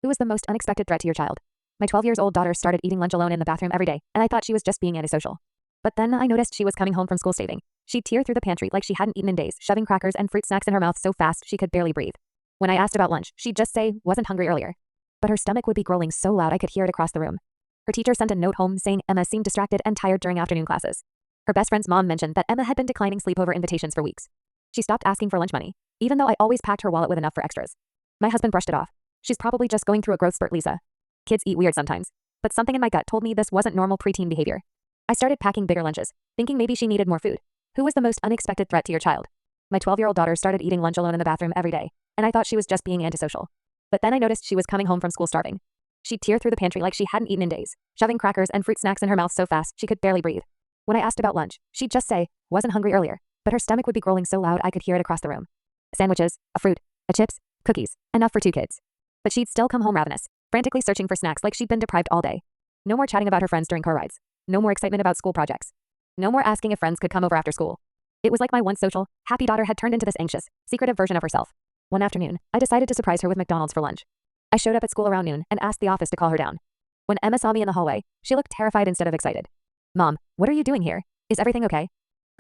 Who was the most unexpected threat to your child? My 12-year-old daughter started eating lunch alone in the bathroom every day, and I thought she was just being antisocial. But then I noticed she was coming home from school starving. She'd tear through the pantry like she hadn't eaten in days, shoving crackers and fruit snacks in her mouth so fast she could barely breathe. When I asked about lunch, she'd just say, wasn't hungry earlier. But her stomach would be growling so loud I could hear it across the room. Her teacher sent a note home saying Emma seemed distracted and tired during afternoon classes. Her best friend's mom mentioned that Emma had been declining sleepover invitations for weeks. She stopped asking for lunch money, even though I always packed her wallet with enough for extras. My husband brushed it off. She's probably just going through a growth spurt, Lisa. Kids eat weird sometimes. But something in my gut told me this wasn't normal preteen behavior. I started packing bigger lunches, thinking maybe she needed more food. Who was the most unexpected threat to your child? My 12-year-old daughter started eating lunch alone in the bathroom every day, and I thought she was just being antisocial. But then I noticed she was coming home from school starving. She'd tear through the pantry like she hadn't eaten in days, shoving crackers and fruit snacks in her mouth so fast she could barely breathe. When I asked about lunch, she'd just say, wasn't hungry earlier, but her stomach would be growling so loud I could hear it across the room. Sandwiches, a fruit, a chips, cookies, enough for 2 kids. But she'd still come home ravenous, frantically searching for snacks like she'd been deprived all day. No more chatting about her friends during car rides. No more excitement about school projects. No more asking if friends could come over after school. It was like my once social, happy daughter had turned into this anxious, secretive version of herself. One afternoon, I decided to surprise her with McDonald's for lunch. I showed up at school around noon and asked the office to call her down. When Emma saw me in the hallway, she looked terrified instead of excited. Mom, what are you doing here? Is everything okay?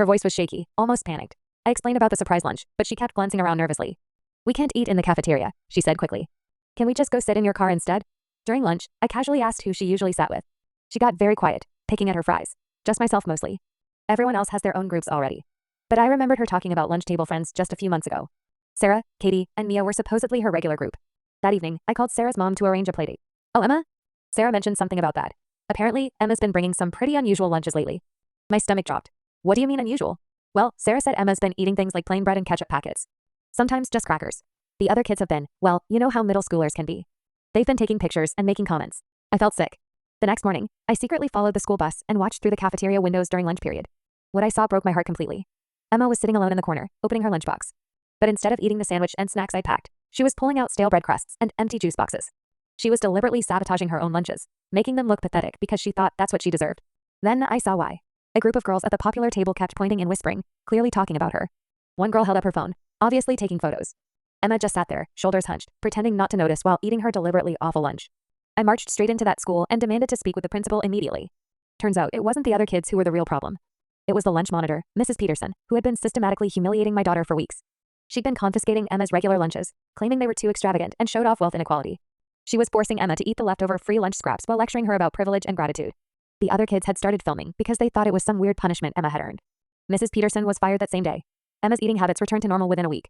Her voice was shaky, almost panicked. I explained about the surprise lunch, but she kept glancing around nervously. We can't eat in the cafeteria, she said quickly. Can we just go sit in your car instead? During lunch, I casually asked who she usually sat with. She got very quiet, picking at her fries. Just myself mostly. Everyone else has their own groups already. But I remembered her talking about lunch table friends just a few months ago. Sarah, Katie, and Mia were supposedly her regular group. That evening, I called Sarah's mom to arrange a playdate. Oh, Emma? Sarah mentioned something about that. Apparently, Emma's been bringing some pretty unusual lunches lately. My stomach dropped. What do you mean unusual? Well, Sarah said Emma's been eating things like plain bread and ketchup packets. Sometimes just crackers. The other kids have been, well, you know how middle schoolers can be. They've been taking pictures and making comments. I felt sick. The next morning, I secretly followed the school bus and watched through the cafeteria windows during lunch period. What I saw broke my heart completely. Emma was sitting alone in the corner, opening her lunchbox. But instead of eating the sandwich and snacks I packed, she was pulling out stale bread crusts and empty juice boxes. She was deliberately sabotaging her own lunches, making them look pathetic because she thought that's what she deserved. Then I saw why. A group of girls at the popular table kept pointing and whispering, clearly talking about her. One girl held up her phone, obviously taking photos. Emma just sat there, shoulders hunched, pretending not to notice while eating her deliberately awful lunch. I marched straight into that school and demanded to speak with the principal immediately. Turns out it wasn't the other kids who were the real problem. It was the lunch monitor, Mrs. Peterson, who had been systematically humiliating my daughter for weeks. She'd been confiscating Emma's regular lunches, claiming they were too extravagant and showed off wealth inequality. She was forcing Emma to eat the leftover free lunch scraps while lecturing her about privilege and gratitude. The other kids had started filming because they thought it was some weird punishment Emma had earned. Mrs. Peterson was fired that same day. Emma's eating habits returned to normal within a week.